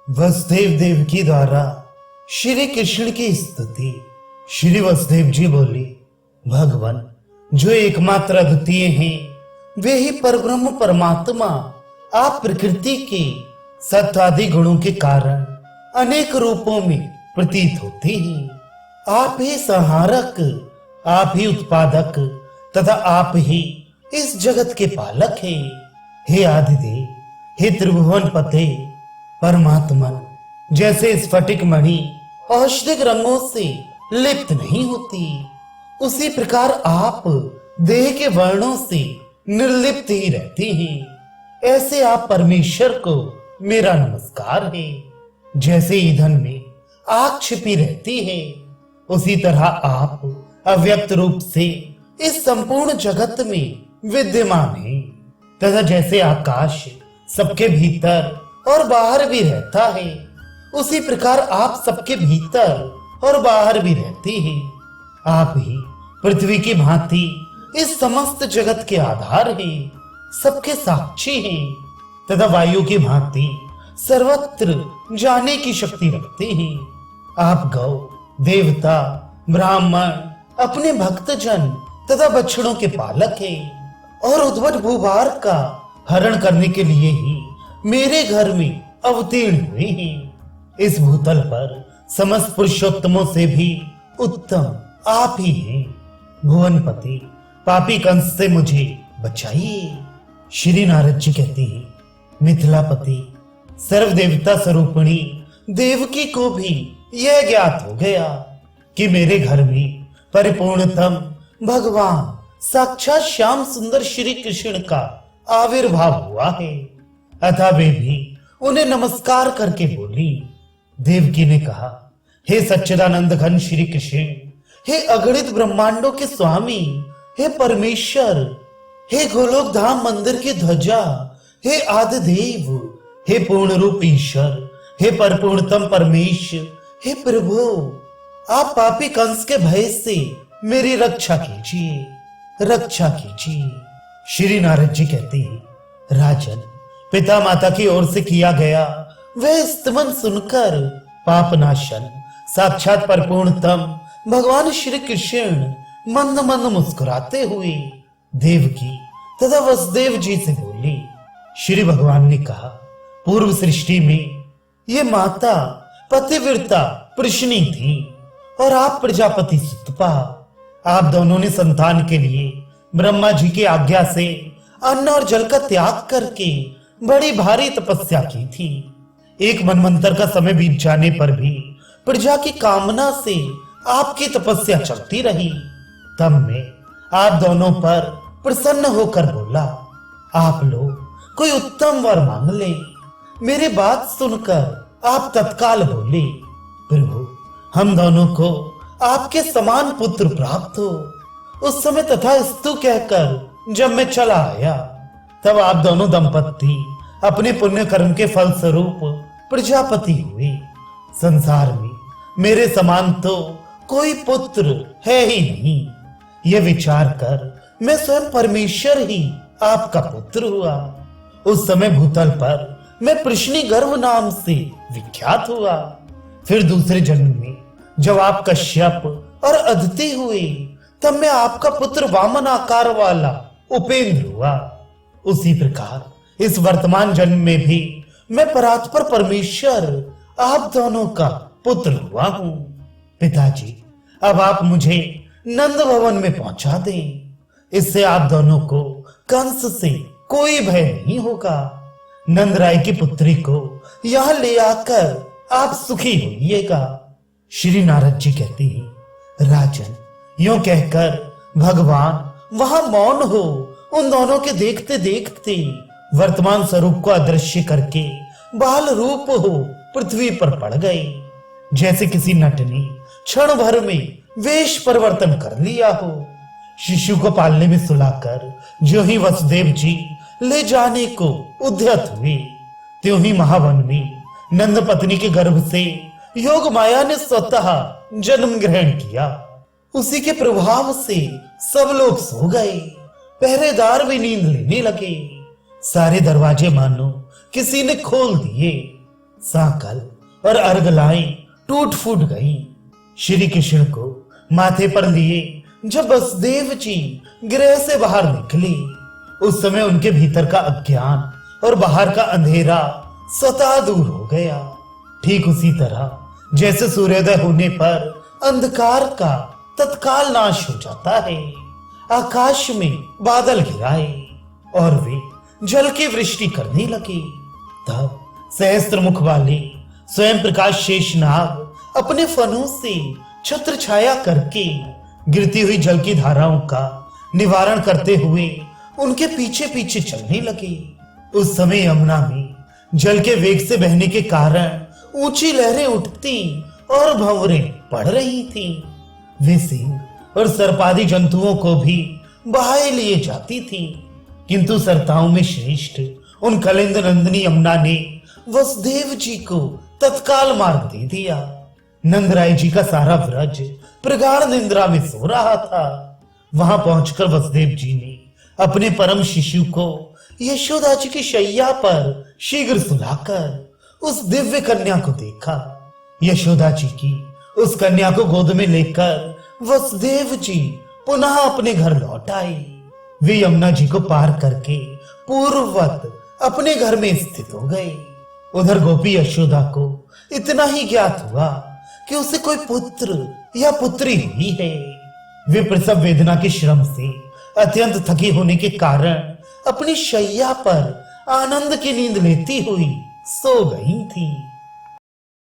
वसुदेव देवकी द्वारा श्री कृष्ण की स्तुति। श्री वसुदेव जी बोले, भगवान जो एकमात्र अद्वितीय हैं, वे ही परब्रह्म परमात्मा आप प्रकृति के सत्वादि गुणों के कारण अनेक रूपों में प्रतीत होते हैं। आप ही संहारक, आप ही उत्पादक तथा आप ही इस जगत के पालक हैं। हे आदिदेव, हे त्रिभुवन पते परमात्मन, जैसे स्फटिक मणि औषधिक रंगों से लिप्त नहीं होती, उसी प्रकार आप देह के वर्णों से निर्लिप्त ही रहते हैं। ऐसे आप परमेश्वर को मेरा नमस्कार है। जैसे ईंधन में आग छिपी रहती है, उसी तरह आप अव्यक्त रूप से इस संपूर्ण जगत में विद्यमान हैं। तथा जैसे आकाश सबके भीतर और बाहर भी रहता है, उसी प्रकार आप सबके भीतर और बाहर भी रहते हैं। आप ही पृथ्वी की भांति इस समस्त जगत के आधार हैं, सबके साक्षी हैं तथा वायु की भांति सर्वत्र जाने की शक्ति रखते हैं। आप गौ, देवता, ब्राह्मण, अपने भक्तजन तथा बछड़ों के पालक हैं और उद्भट भूभार का हरण करने के लिए ही मेरे घर में अवतीर्ण हुए हैं। इस भूतल पर समस्त पुरुषोत्तमों से भी उत्तम आप ही हैं। भुवनपति, पापी कंस से मुझे बचाइए। श्री नारद जी कहते हैं, मिथिलापति, सर्व देवता स्वरूपिणी देवकी को भी यह ज्ञात हो गया कि मेरे घर में परिपूर्णतम भगवान साक्षात श्याम सुंदर श्री कृष्ण का आविर्भाव हुआ है। अतः वे भी उन्हें नमस्कार करके बोली। देवकी ने कहा, हे सच्चिदानंद घन श्री कृष्ण, हे अगणित ब्रह्मांडों के स्वामी, हे परमेश्वर, हे गोलोक धाम मंदिर की ध्वजा, हे आदिदेव, हे पूर्ण रूप ईश्वर, हे परिपूर्णतम परमेश्वर, हे प्रभु, आप पापी कंस के भय से मेरी रक्षा कीजिए, रक्षा कीजिए। श्री नारद जी कहते हैं, राजन, पिता माता की ओर से किया गया वह स्तमन सुनकर पापनाशन साक्षात परिपूर्णतम भगवान श्री कृष्ण मंद मंद मुस्कुराते हुए देवकी तथा वसुदेव जी से बोले। श्री भगवान ने कहा, पूर्व सृष्टि में ये माता पतिव्रता प्रश्नी थी और आप प्रजापति सुतपा। आप दोनों ने संतान के लिए ब्रह्मा जी की आज्ञा से अन्न और जल का त्याग करके बड़ी भारी तपस्या की थी। एक मनवंतर का समय बीत जाने पर भी प्रजा की कामना से आपकी तपस्या चलती रही। तब मैं आप दोनों पर प्रसन्न होकर बोला, आप लोग कोई उत्तम वर मांग ले। मेरी बात सुनकर आप तत्काल बोले, प्रभु, हम दोनों को आपके समान पुत्र प्राप्त हो। उस समय तथास्तु कहकर जब मैं चला आया, तब आप दोनों दंपत्ति अपने पुण्य कर्म के फल स्वरूप प्रजापति हुए। संसार में मेरे समान तो कोई पुत्र है ही नहीं। यह विचार कर मैं स्वयं परमेश्वर ही आपका पुत्र हुआ। उस समय भूतल पर मैं प्रश्नी गर्भ नाम से विख्यात हुआ। फिर दूसरे जन्म में जब आप कश्यप और अदिति हुए, तब मैं आपका पुत्र वामन आकार वाला उपेंद्र हुआ। उसी प्रकार इस वर्तमान जन्म में भी मैं परात्पर परमेश्वर आप दोनों का पुत्र हुआ हूं। पिताजी, अब आप मुझे नंद भवन में पहुंचा दें। इससे आप दोनों को कंस से कोई भय नहीं होगा। नंद राय की पुत्री को यहां ले आकर आप सुखी होइएगा। श्री नारद जी कहते हैं, राजन, यूं कहकर भगवान वहां मौन हो उन दोनों के देखते देखते वर्तमान स्वरूप को अदृश्य करके बाल रूप हो पृथ्वी पर पड़ गए। जैसे किसी नट ने क्षण भर में वेश परिवर्तन कर लिया हो। शिशु को पालने में सुलाकर जो ही वसुदेव जी ले जाने को उद्यत हुए, त्यों ही महावन में नंद पत्नी के गर्भ से योग माया ने स्वतः जन्म ग्रहण किया। उसी के प्रभाव से सब लोग सो गए, पहरेदार भी नींद लेने लगे। सारे दरवाजे मानो किसी ने खोल दिए। साकल और अर्गलाएं टूट फूट गईं। श्री कृष्ण को माथे पर लिए जब वसुदेव जी गृह से बाहर निकले, उस समय उनके भीतर का अज्ञान और बाहर का अंधेरा स्वतः दूर हो गया। ठीक उसी तरह जैसे सूर्योदय होने पर अंधकार का तत्काल नाश हो जाता है। आकाश में बादल घिराए और वे जल की वृष्टि करने लगे। तब सहस्त्र मुख वाले स्वयं प्रकाश शेषनाग अपने फनों से छत्र छाया करके गिरती हुई जल की धाराओं का निवारण करते हुए उनके पीछे पीछे चलने लगे। उस समय यमुना में जल के वेग से बहने के कारण ऊंची लहरें उठती और भंवरें पड़ रही थी। वे सिंह और सर्पादि जंतुओं को भी बहाए लिए जाती थी, किंतु सरताओं में श्रेष्ठ उन कलिंद नंदिनी यमुना ने वसुदेव जी को तत्काल मार्ग दे दिया। नंदराय जी का सारा व्रज प्रगाढ़ निंद्रा में सो रहा था। वहां पहुंचकर वसुदेव जी ने अपने परम शिशु को यशोदा जी की शैया पर शीघ्र सुलाकर उस दिव्य कन्या को देखा। यशोदा जी की उस कन्या को गोद में लेकर वसुदेव जी पुनः अपने घर लौट आए। वे यमुना जी को पार करके पूर्ववत अपने घर में स्थित हो गए। उधर गोपी यशोदा को इतना ही ज्ञात हुआ कि उसे कोई पुत्र या पुत्री हुई है। वे प्रसव वेदना के श्रम से अत्यंत थकी होने के कारण अपनी शैया पर आनंद की नींद लेती हुई सो गई थी।